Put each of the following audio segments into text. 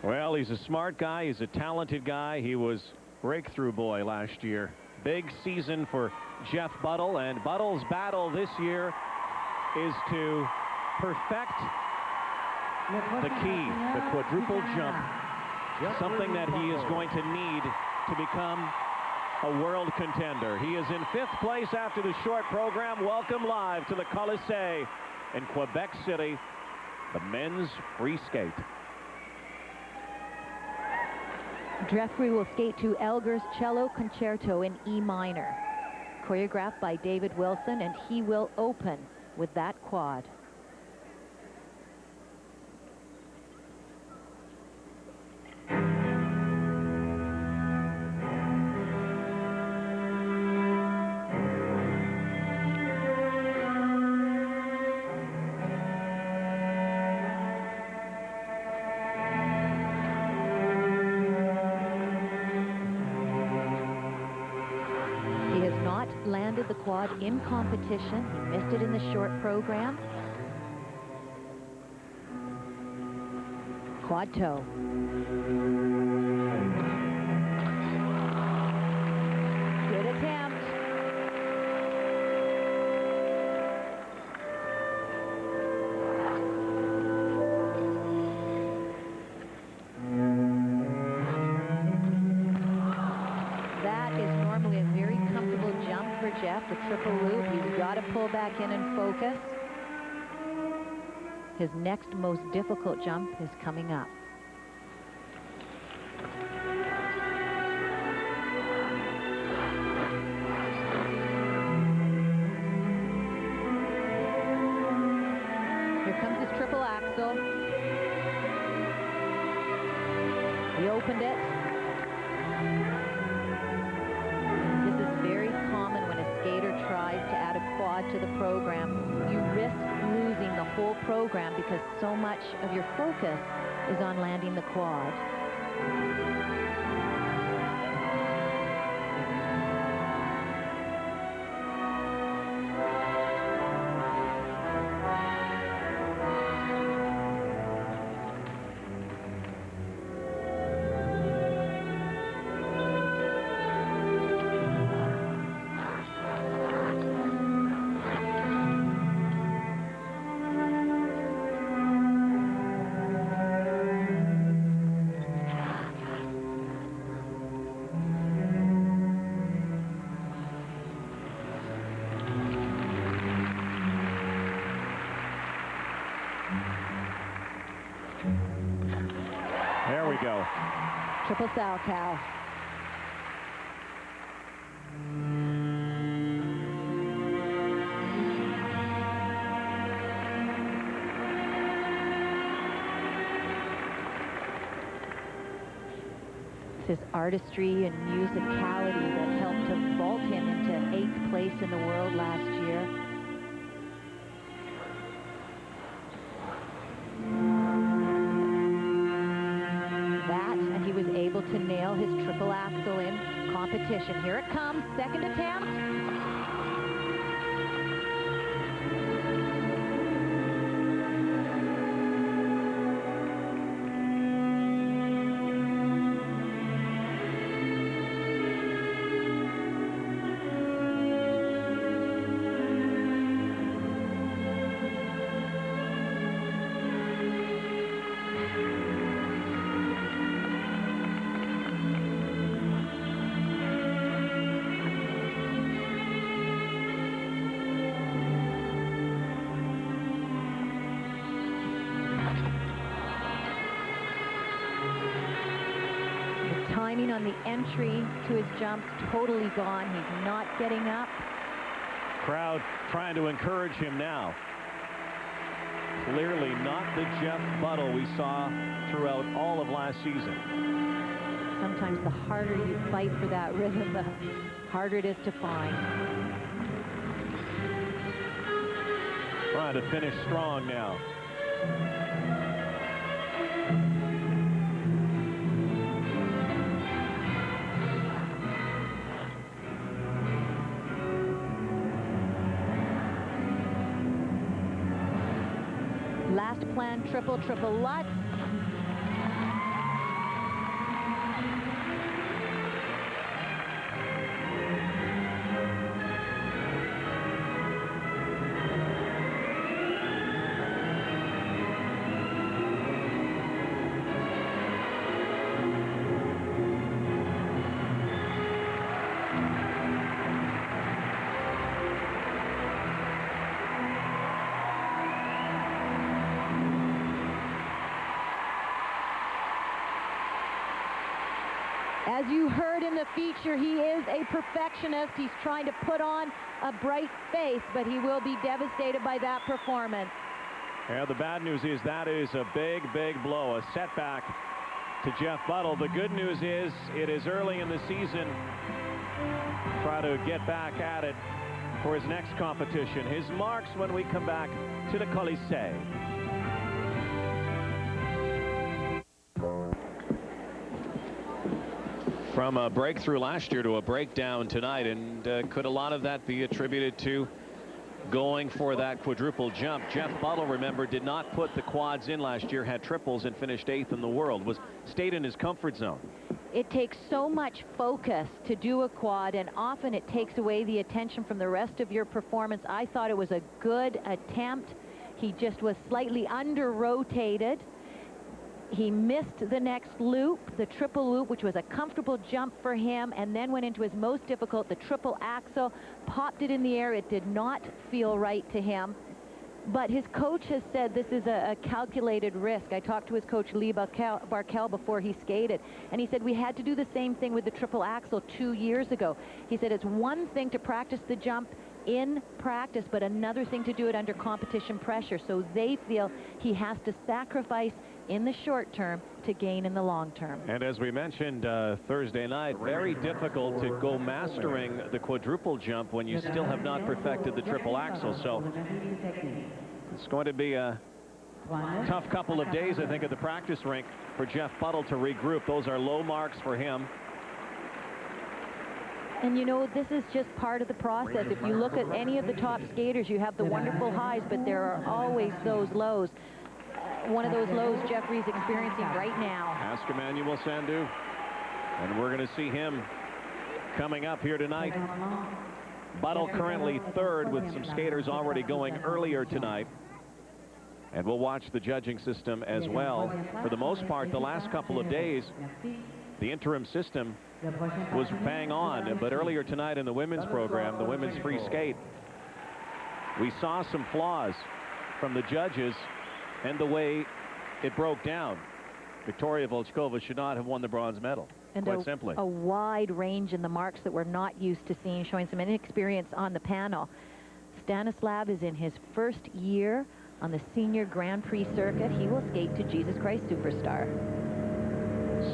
Well, he's a smart guy. He's a talented guy. He was breakthrough boy last year. Big season for Jeff Buttle, and Buttle's battle this year is to perfect the key, the quadruple jump, something that he is going to need to become a world contender. He is in 5th place after the short program. Welcome live to the Colisée in Quebec City, the men's free skate. Jeffrey will skate to Elgar's Cello Concerto in E minor, choreographed by David Wilson, and he will open with that quad. Landed the quad in competition. He missed it in the short program. Quad toe. Good attempt. That is normally a very comfortable jump for Jeff, the triple loop. He's got to pull back in and focus. His next most difficult jump is coming up. Here comes his triple axel. He opened it. Tries to add a quad to the program. You risk losing the whole program because so much of your focus is on landing the quad. There we go. Triple Salchow. His artistry and musicality that helped to vault him into 8th place in the world last year. That, and he was able to nail his triple axel in competition. Here it comes, second attempt. Timing on the entry to his jump, totally gone. He's not getting up. Crowd trying to encourage him now. Clearly not the Jeff Buttle we saw throughout all of last season. Sometimes the harder you fight for that rhythm, the harder it is to find. Trying to finish strong now. Last plan, triple Lutz. As you heard in the feature, he is a perfectionist. He's trying to put on a bright face, but he will be devastated by that performance. Yeah, the bad news is that is a big, big blow, a setback to Jeff Buttle. The good news is it is early in the season. Try to get back at it for his next competition. His marks when we come back to the Colisée. From a breakthrough last year to a breakdown tonight, and could a lot of that be attributed to going for that quadruple jump? Jeff Buttle, remember, did not put the quads in last year, had triples and finished 8th in the world, stayed in his comfort zone. It takes so much focus to do a quad, and often it takes away the attention from the rest of your performance. I thought it was a good attempt. He just was slightly under-rotated. He missed the next loop, the triple loop, which was a comfortable jump for him, and then went into his most difficult, the triple axel, popped it in the air. It did not feel right to him. But his coach has said this is a calculated risk. I talked to his coach, Lee Barkel, before he skated, and he said we had to do the same thing with the triple axel 2 years ago. He said it's one thing to practice the jump in practice, but another thing to do it under competition pressure. So they feel he has to sacrifice in the short term to gain in the long term. And as we mentioned Thursday night, very difficult to go mastering the quadruple jump when you still have not perfected the triple axel. So it's going to be a tough couple of days, I think, at the practice rink for Jeff Buttle to regroup. Those are low marks for him. And you know, this is just part of the process. If you look at any of the top skaters, you have the wonderful highs, but there are always those lows. One of those lows Jeffrey's experiencing right now. Ask Emmanuel Sandou, and we're going to see him coming up here tonight. Buttle currently 3rd, with some skaters already going earlier tonight. And we'll watch the judging system as well. For the most part, the last couple of days, the interim system was bang on, but earlier tonight in the women's program, the women's free skate, we saw some flaws from the judges and the way it broke down. Victoria Volchkova should not have won the bronze medal, and quite simply. A wide range in the marks that we're not used to seeing, showing some inexperience on the panel. Stanislav is in his 1st year on the senior Grand Prix circuit. He will skate to Jesus Christ Superstar.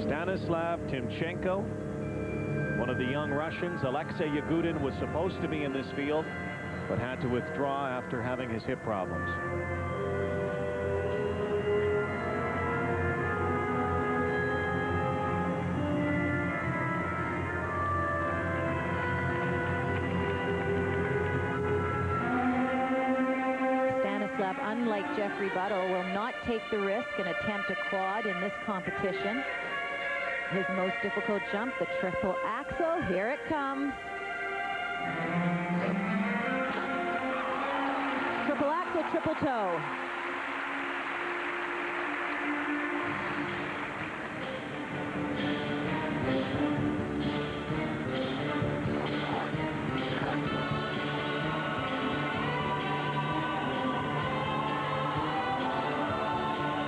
Stanislav Timchenko, one of the young Russians. Alexei Yagudin was supposed to be in this field, but had to withdraw after having his hip problems. Stanislav, unlike Jeffrey Buttle, will not take the risk and attempt a quad in this competition. His most difficult jump, the triple axel. Here it comes. Triple axel, triple toe.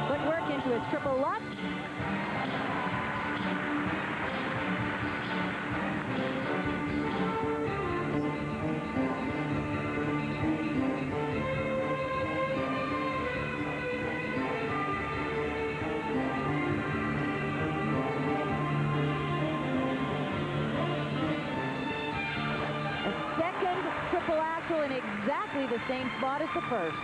Footwork into his triple lutz. Triple axel in exactly the same spot as the first.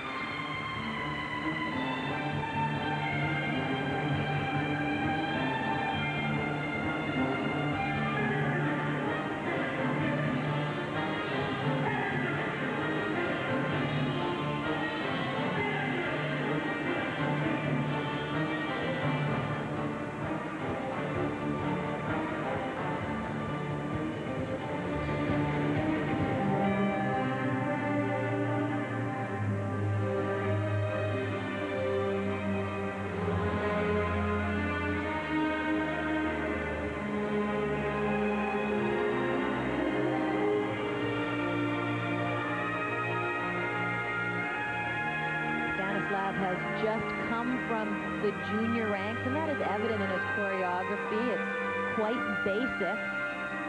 Has just come from the junior ranks, and that is evident in his choreography. It's quite basic.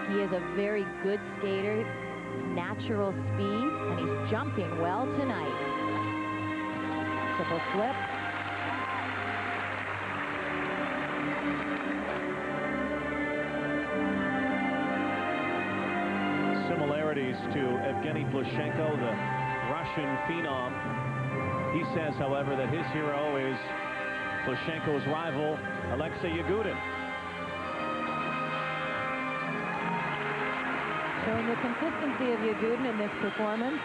He is a very good skater, natural speed, and he's jumping well tonight. Triple flip. Similarities to Evgeny Plushenko, the Russian phenom. He says, however, that his hero is Plushenko's rival, Alexei Yagudin. Showing the consistency of Yagudin in this performance.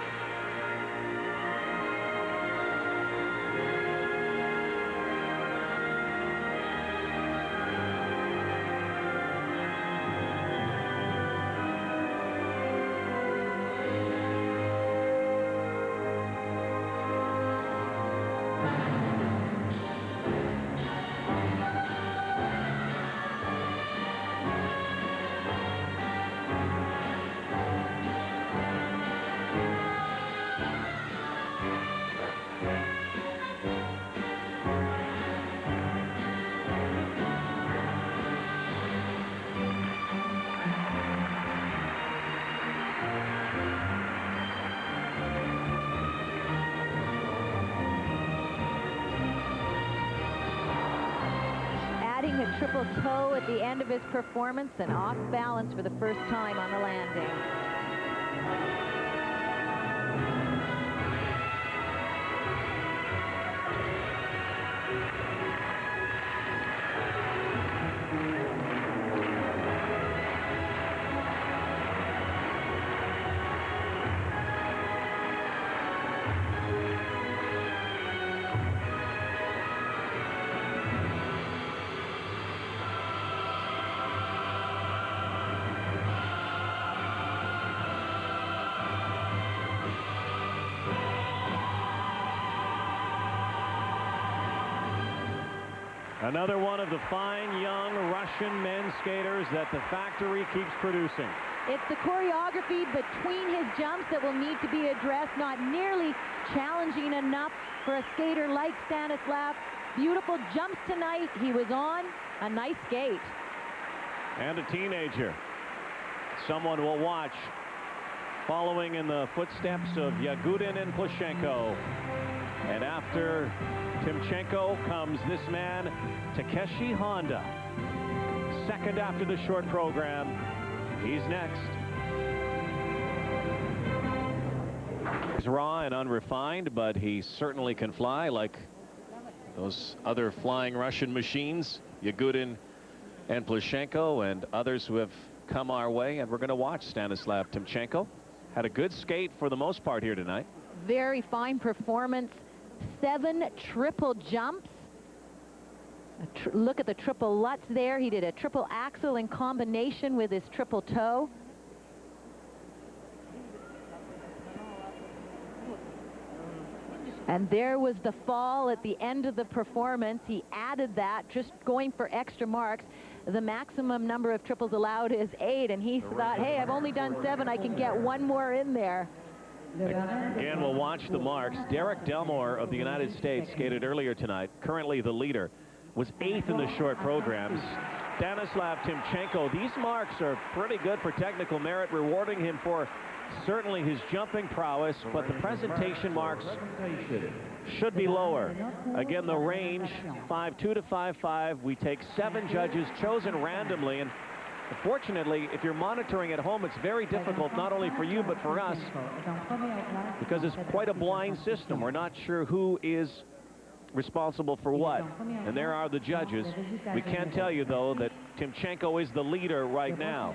A triple toe at the end of his performance and off balance for the first time on the landing. Another one of the fine young Russian men's skaters that the factory keeps producing. It's the choreography between his jumps that will need to be addressed. Not nearly challenging enough for a skater like Stanislav. Beautiful jumps tonight. He was on a nice skate. And a teenager. Someone will watch, following in the footsteps of Yagudin and Plushenko. And after Timchenko comes this man, Takeshi Honda. Second after the short program. He's next. He's raw and unrefined, but he certainly can fly like those other flying Russian machines, Yagudin and Plushenko and others who have come our way. And we're going to watch Stanislav Timchenko. Had a good skate for the most part here tonight. Very fine performance. 7 triple jumps. Look at the triple Lutz there. He did a triple axel in combination with his triple toe. And there was the fall at the end of the performance. He added that, just going for extra marks. The maximum number of triples allowed is 8, and he thought, hey, I've only done 7. I can get 1 more in there. Again, we'll watch the marks. Derek Delmore of the United States skated earlier tonight. Currently the leader. Was 8th in the short programs. Stanislav Timchenko. These marks are pretty good for technical merit, rewarding him for certainly his jumping prowess, but the presentation marks should be lower. Again, the range 5'2" to 5'5". We take 7 judges chosen randomly, and unfortunately, if you're monitoring at home, it's very difficult, not only for you, but for us, because it's quite a blind system. We're not sure who is responsible for what, and there are the judges. We can tell you, though, that Timchenko is the leader right now.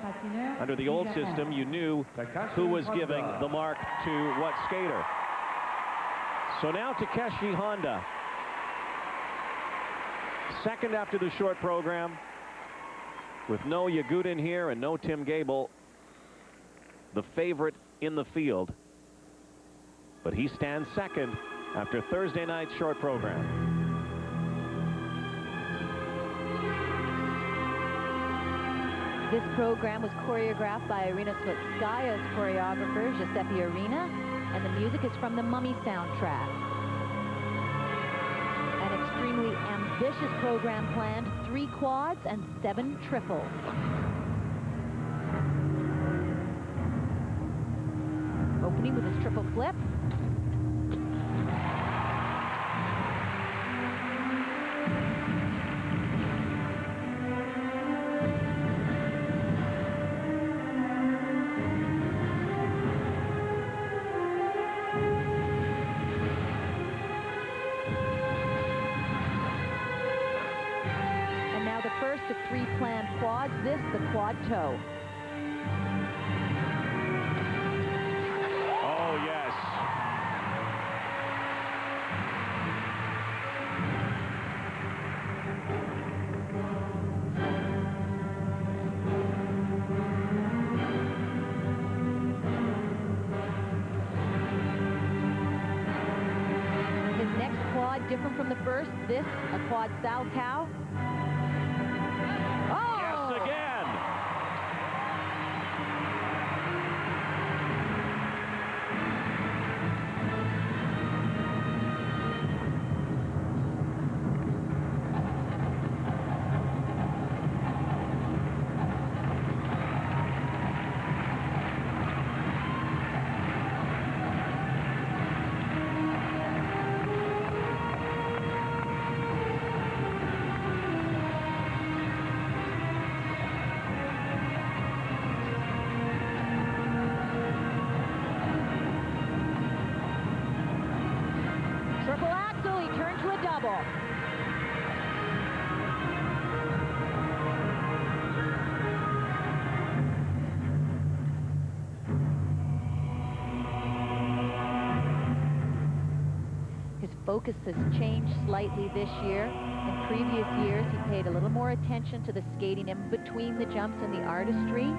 Under the old system, you knew who was giving the mark to what skater. So now Takeshi Honda, second after the short program, with no Yagudin here and no Tim Gable, the favorite in the field. But he stands second after Thursday night's short program. This program was choreographed by Irina Slutskaya's choreographer, Giuseppe Arena, and the music is from the Mummy soundtrack. An extremely ambitious ambitious program planned, 3 quads and 7 triples. Opening with his triple flip. First of 3 planned quads, this the quad toe. Oh, yes. His next quad, different from the first, this a quad Salchow. Triple axel, he turned to a double. His focus has changed slightly this year. In previous years, he paid a little more attention to the skating in between the jumps and the artistry.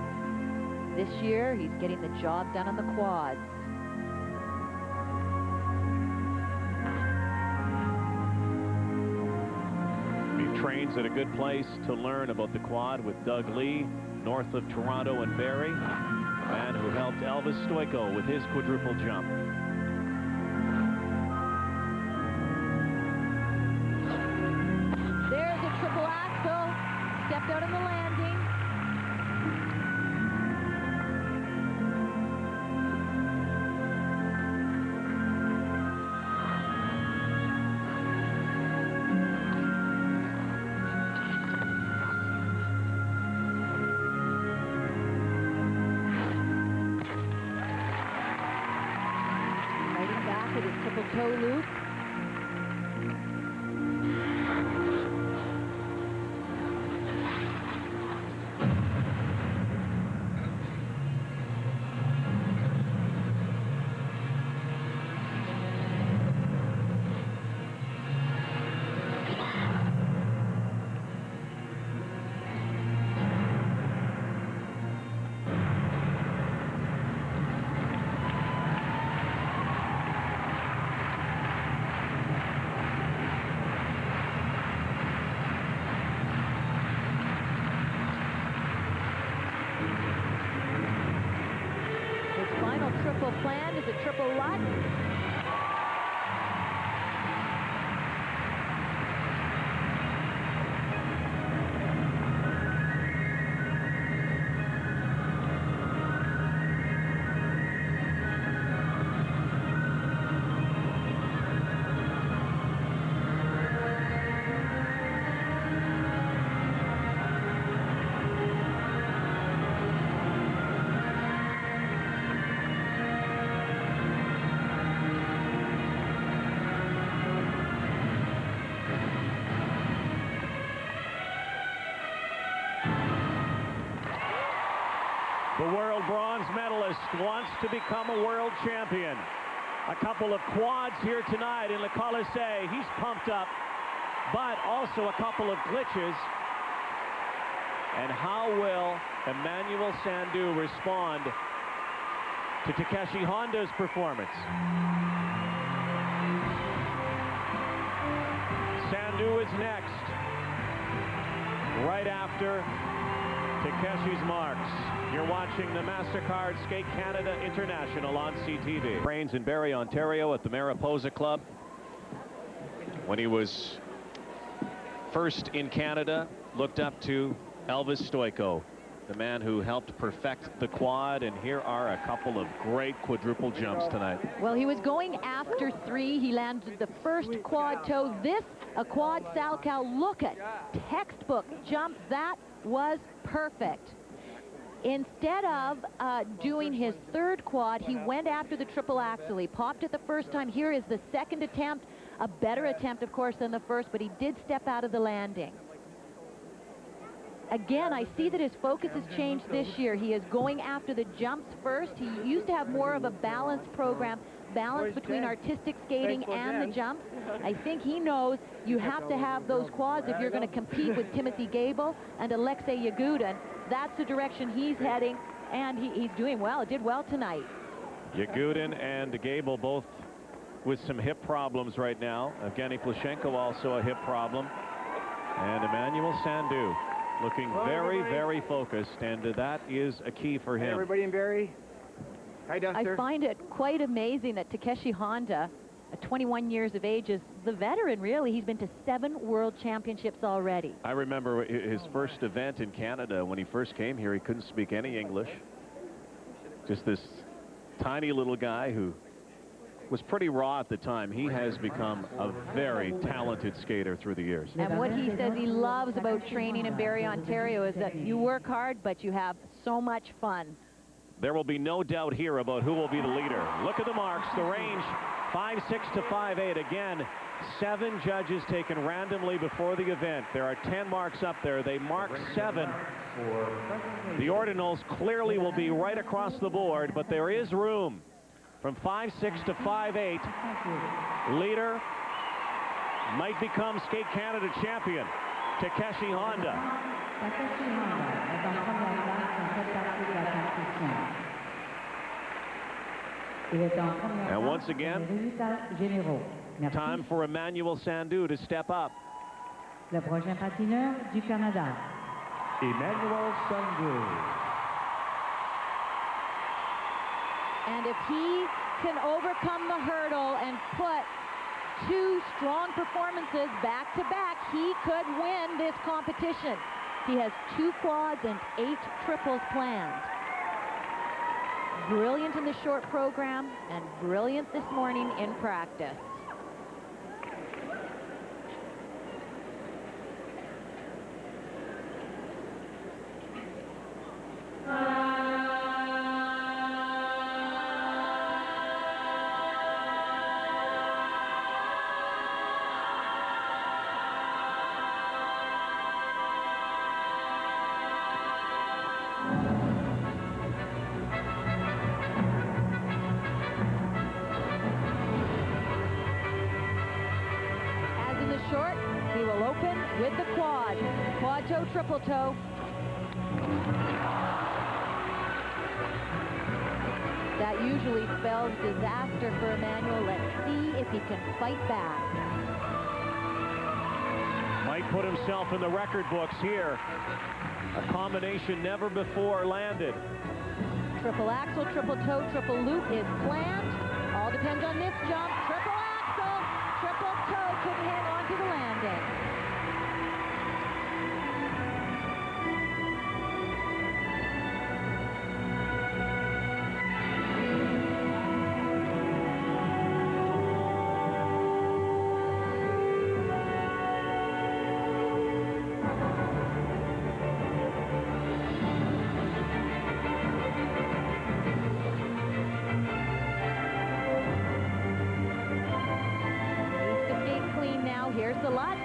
This year, he's getting the job done on the quads. Trains at a good place to learn about the quad with Doug Lee, north of Toronto and Barrie, a man who helped Elvis Stojko with his quadruple jump. There's a triple axel, stepped out on the landing. With his triple toe loop. Triple plan is a triple what? The world bronze medalist wants to become a world champion. A couple of quads here tonight in Le Colisée. He's pumped up, but also a couple of glitches. And how will Emmanuel Sandhu respond to Takeshi Honda's performance? Sandhu is next, right after Takeshi's marks. You're watching the MasterCard Skate Canada International on CTV. Trains in Barrie, Ontario at the Mariposa Club. When he was first in Canada looked up to Elvis Stojko, the man who helped perfect the quad, and here are a couple of great quadruple jumps tonight. Well, he was going after 3. He landed the first quad toe. This, a quad Salchow. Look at textbook jump. That was perfect. Instead of doing his third quad, he went after the triple axel. He popped it the first time. Here is the second attempt, a better attempt, of course, than the first, but he did step out of the landing. Again, I see that his focus has changed this year. He is going after the jumps first. He used to have more of a balanced program, balance between artistic skating and the jumps. I think he knows you have to have those quads if you're going to compete with Timothy Gable and Alexei Yagudin. That's the direction he's heading, and he's doing well. Did well tonight. Yagudin and Gable both with some hip problems right now. Evgeny Plushenko also a hip problem. And Emmanuel Sandhu looking very, very focused, and that is a key for him. Hey, everybody in Barrie. Hi, Duster. I find it quite amazing that Takeshi Honda, at 21 years of age, is the veteran, really. He's been to 7 world championships already. I remember his first event in Canada. When he first came here, he couldn't speak any English. Just this tiny little guy who was pretty raw at the time. He has become a very talented skater through the years. And what he says he loves about training in Barrie, Ontario is that you work hard, but you have so much fun. There will be no doubt here about who will be the leader. Look at the marks, the range, 5'6" to 5'8". Again, 7 judges taken randomly before the event. There are 10 marks up there. They mark 7. The ordinals clearly will be right across the board, but there is room. From 5'6" to 5'8", leader might become Skate Canada champion, Takeshi Honda. And once again, time for Emmanuel Sandhu to step up. Le prochain patineur du Canada, Emmanuel Sandhu. And if he can overcome the hurdle and put 2 strong performances back to back, he could win this competition. He has 2 quads and 8 triples planned. Brilliant in the short program and brilliant this morning in practice. Short, he will open with the quad. Quad toe, triple toe. That usually spells disaster for Emmanuel. Let's see if he can fight back. Might put himself in the record books here. A combination never before landed. Triple axel, triple toe, triple loop is planned. All depends on this jump. Triple axel, triple toe, couldn't hang on to the landing. Here's the lot.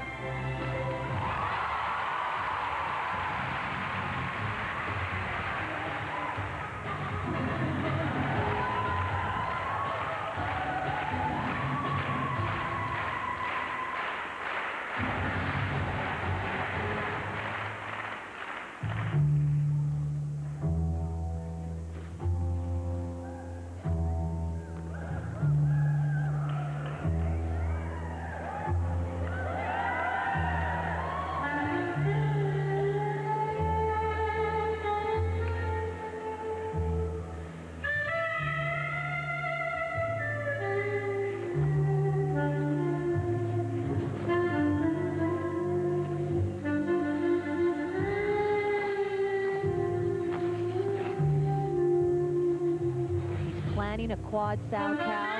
running a quad sow cow.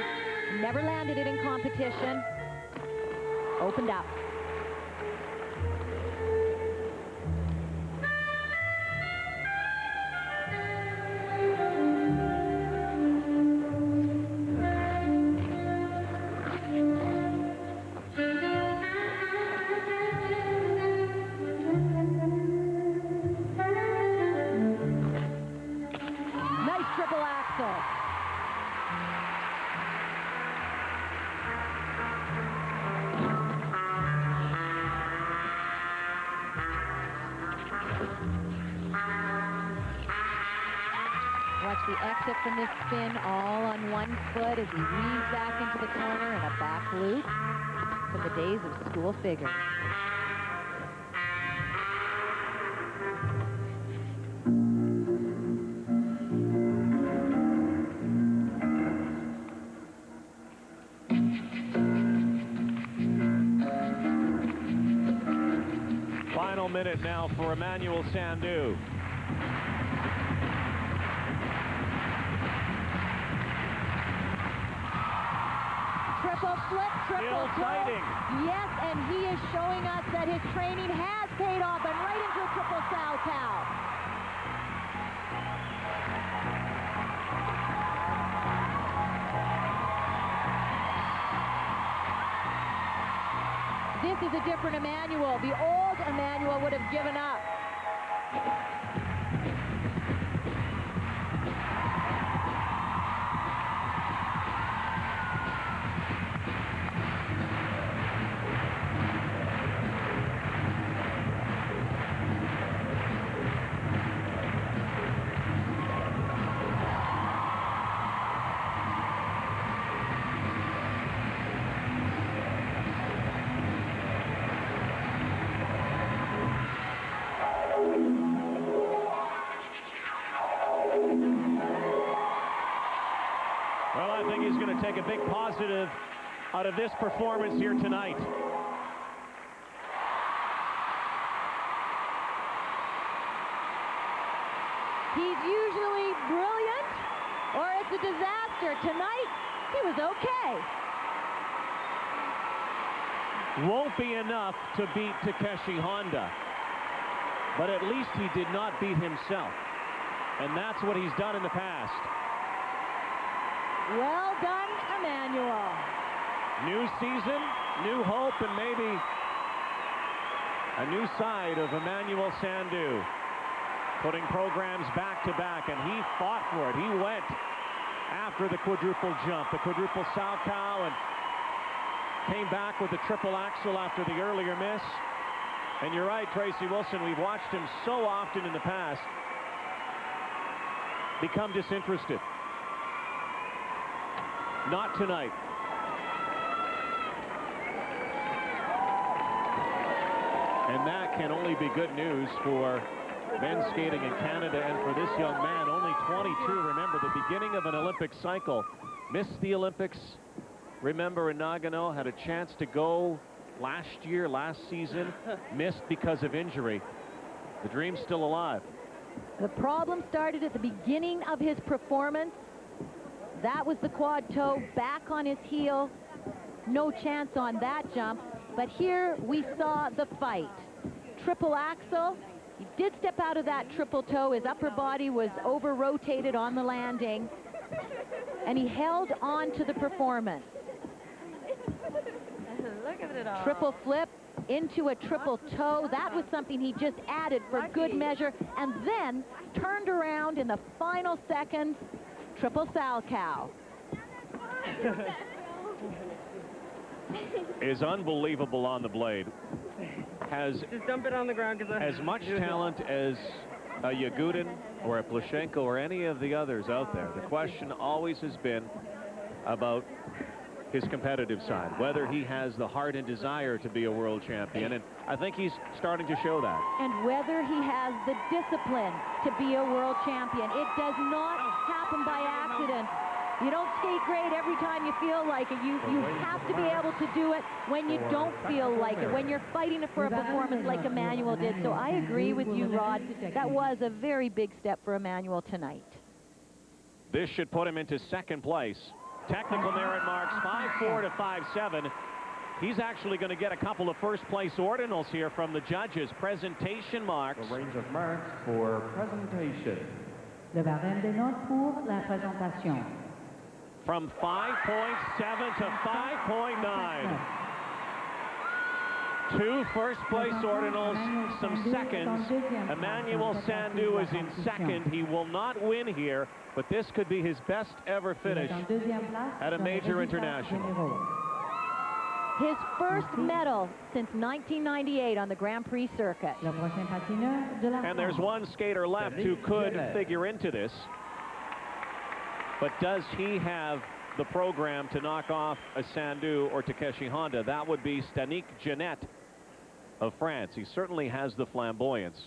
Never landed it in competition. Opened up. Watch the exit from this spin all on one foot as he weaves back into the corner and a back loop from the days of school figure. Final minute now for Emmanuel Sandhu. Triple flip, triple Still fighting. Yes, and he is showing us that his training has paid off, and right into a triple sow cow. This is a different Emmanuel. The old Emmanuel would have given up. Well, I think he's going to take a big positive out of this performance here tonight. He's usually brilliant, or it's a disaster. Tonight, he was okay. Won't be enough to beat Takeshi Honda, but at least he did not beat himself, and that's what he's done in the past. Well done, Emmanuel. New season, new hope, and maybe a new side of Emmanuel Sandhu, putting programs back to back, and he fought for it. He went after the quadruple jump, the quadruple sow cow, and came back with the triple axel after the earlier miss. And you're right, Tracy Wilson, we've watched him so often in the past become disinterested. Not tonight. And that can only be good news for men's skating in Canada and for this young man, only 22. Remember, the beginning of an Olympic cycle. Missed the Olympics. Remember, in Nagano, had a chance to go last season, missed because of injury. The dream's still alive. The problem started at the beginning of his performance. That was the quad toe, back on his heel. No chance on that jump. But here we saw the fight. Triple axel. He did step out of that triple toe. His upper body was over-rotated on the landing. And he held on to the performance. Look at it all. Triple flip into a triple toe. That was something he just added for good measure. And then turned around in the final seconds. Triple sow cow. Is unbelievable on the blade. Has Just dump it on the ground because as much talent as a Yagudin or a Plushenko or any of the others out there. The question always has been about his competitive side, whether he has the heart and desire to be a world champion, and I think he's starting to show that. And whether he has the discipline to be a world champion. It does not happen by accident. You don't skate great every time you feel like it. You have to be able to do it when you don't feel like it, when you're fighting for a performance like Emmanuel did. So I agree with you, Rod. That was a very big step for Emmanuel tonight. This should put him into second place. Technical merit marks 5.4 to 5.7. He's actually going to get a couple of first-place ordinals here from the judges. Presentation marks. The range of marks for presentation. Le barème des notes pour la présentation. From 5.7 to 5.9. Two first-place ordinals, some seconds. Emmanuel Sandou is in second. He will not win here, but this could be his best ever finish at a major international. His first medal since 1998 on the Grand Prix circuit. Le prochain patineur de la And there's one skater left who could figure into this. But does he have the program to knock off a Sandou or Takeshi Honda? That would be Stanik Genet of France. He certainly has the flamboyance.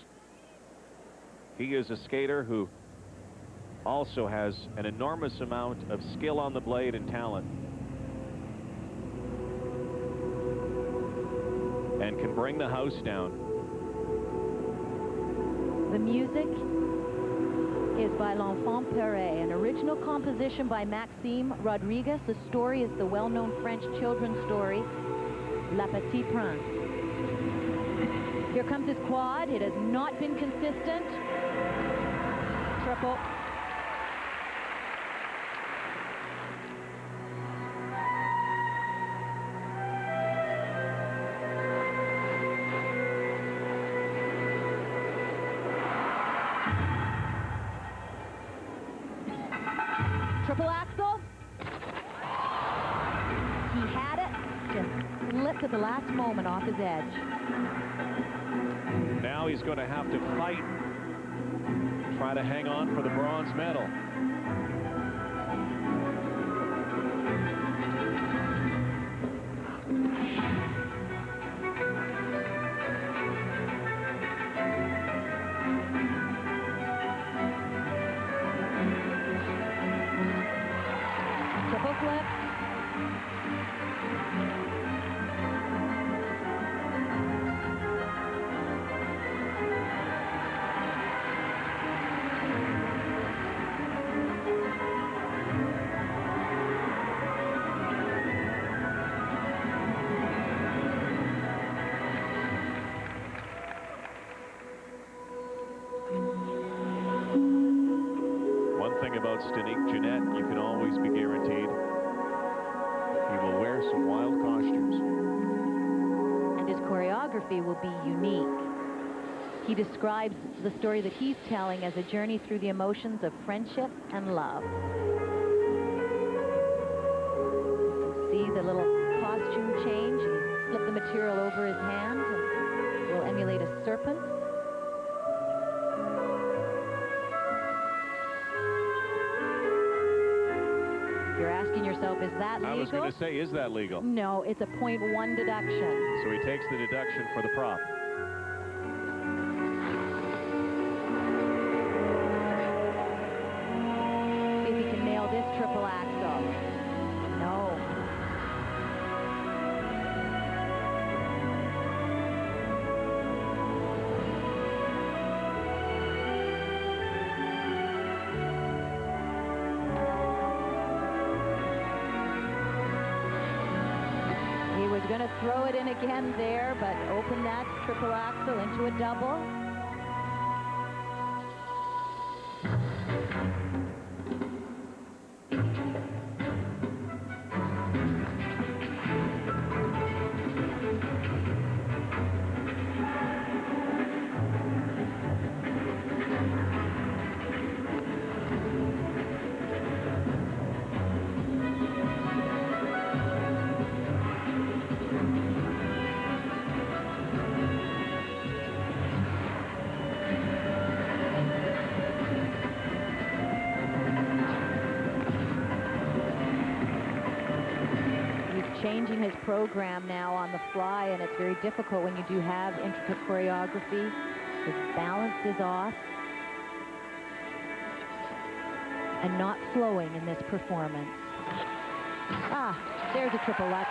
He is a skater who also has an enormous amount of skill on the blade and talent, and can bring the house down. The music is by L'Enfant Perret, an original composition by Maxime Rodriguez. The story is the well-known French children's story, La Petite Prince. Here comes his quad. It has not been consistent. Triple. Triple axel. He had it, just slipped at the last moment off his edge. Now he's going to have to fight, try to hang on for the bronze medal. Triple flip. One thing about Stanik Genet, you can always be guaranteed he will wear some wild costumes. And his choreography will be unique. He describes the story that he's telling as a journey through the emotions of friendship and love. See the little costume change? He slipped the material over his hand and will emulate a serpent. You're asking yourself, is that legal? I was going to say, is that legal? No, it's a 0.1 deduction. So he takes the deduction for the prop. See if he can nail this triple axel. No. He was going to throw it in again there, but open that triple axel into a double. Changing his program now on the fly, and it's very difficult when you do have intricate choreography. His balance is off and not flowing in this performance. Ah, there's a triple lutz.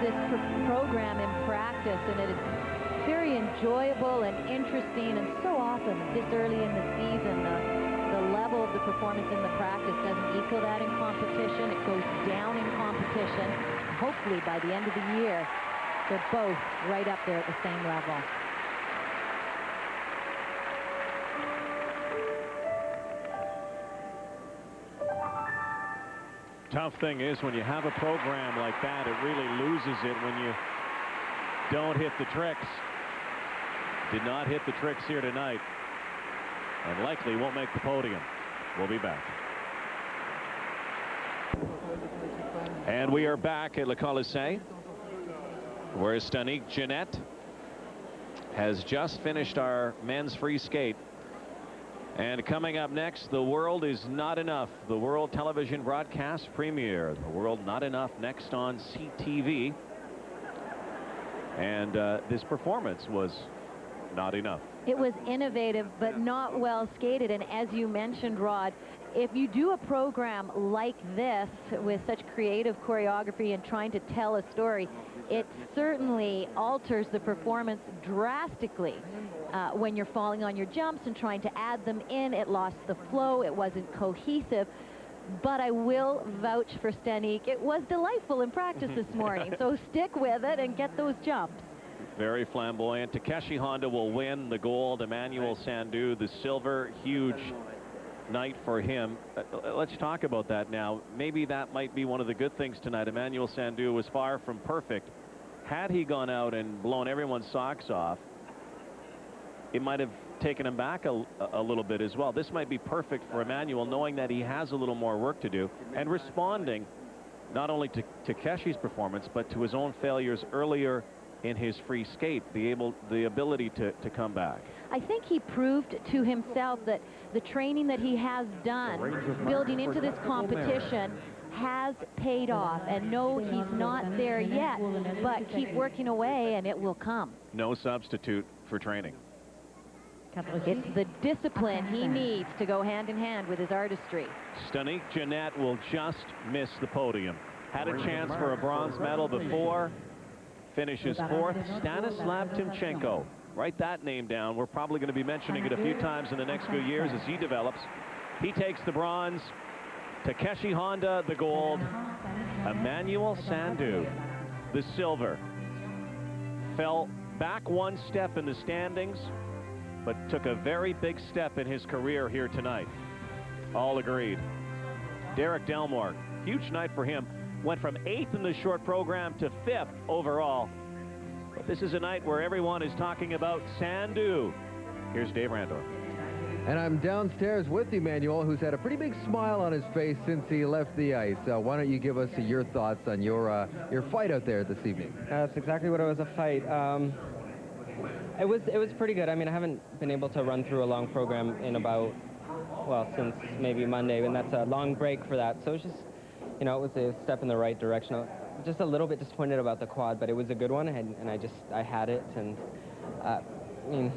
this program in practice, and it is very enjoyable and interesting, and so often this early in the season, the level of the performance in the practice doesn't equal that in competition. It goes down in competition. Hopefully by the end of the year, they're both right up there at the same level. Tough thing is when you have a program like that, it really loses it when you don't hit the tricks. Did not hit the tricks here tonight, and likely won't make the podium. We'll be back. And we are back at Le Colisée, where Stanik Jannet has just finished our men's free skate. And coming up next, The World Is Not Enough, the World Television Broadcast premiere. The World Not Enough next on CTV. And this performance was not enough. It was innovative, but not well skated. And as you mentioned, Rod, if you do a program like this with such creative choreography and trying to tell a story, it certainly alters the performance drastically. When you're falling on your jumps and trying to add them in, it lost the flow. It wasn't cohesive. But I will vouch for Stanik. It was delightful in practice this morning. So stick with it and get those jumps. Very flamboyant. Takeshi Honda will win the gold. Emmanuel Sandhu, the silver. Huge night for him. Let's talk about that now. Maybe that might be one of the good things tonight. Emmanuel Sandhu was far from perfect. Had he gone out and blown everyone's socks off, it might have taken him back a little bit as well. This might be perfect for Emmanuel, knowing that he has a little more work to do and responding not only to Takeshi's performance, but to his own failures earlier in his free skate, the ability to come back. I think he proved to himself that the training that he has done building into this competition has paid off. And no, he's not there yet, but keep working away and it will come. No substitute for training. It's the discipline he needs to go hand in hand with his artistry. Stanik Jannet will just miss the podium. Had a chance for a bronze medal before. Finishes fourth. Stanislav Timchenko. Write that name down. We're probably going to be mentioning it a few times in the next few years as he develops. He takes the bronze. Takeshi Honda the gold. Emmanuel Sandhu the silver. Fell back one step in the standings, but took a very big step in his career here tonight. All agreed. Derek Delmore, huge night for him. Went from 8th in the short program to 5th overall. But this is a night where everyone is talking about Sandhu. Here's Dave Randor. And I'm downstairs with Emmanuel, who's had a pretty big smile on his face since he left the ice. Why don't you give us your thoughts on your fight out there this evening? That's exactly what it was, a fight. It was pretty good. I mean, I haven't been able to run through a long program in about, well, since maybe Monday, and that's a long break for that. So it's just, you know, it was a step in the right direction. Just a little bit disappointed about the quad, but it was a good one, and I had it, and I mean.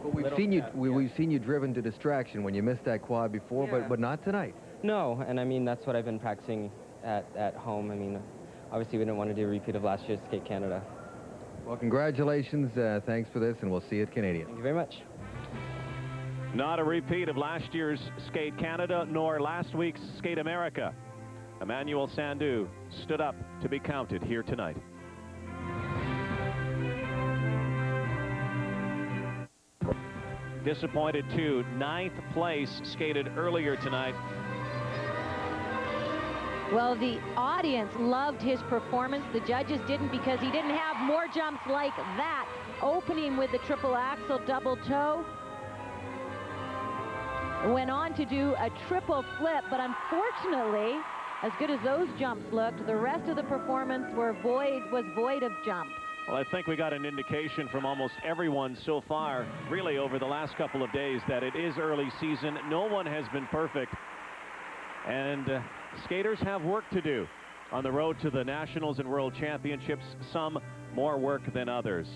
But we've seen you driven to distraction when you missed that quad before, yeah. but not tonight. No, and I mean that's what I've been practicing at home. I mean, obviously we didn't want to do a repeat of last year's Skate Canada. Well, congratulations. Thanks for this, and we'll see you at Canadian. Thank you very much. Not a repeat of last year's Skate Canada, nor last week's Skate America. Emmanuel Sandhu stood up to be counted here tonight. Disappointed too. 9th place, skated earlier tonight. Well, the audience loved his performance. The judges didn't, because he didn't have more jumps like that. Opening with the triple axel double toe. Went on to do a triple flip, but unfortunately, as good as those jumps looked, the rest of the performance was void of jumps. Well, I think we got an indication from almost everyone so far, really over the last couple of days, that it is early season. No one has been perfect. And skaters have work to do on the road to the Nationals and World Championships, some more work than others.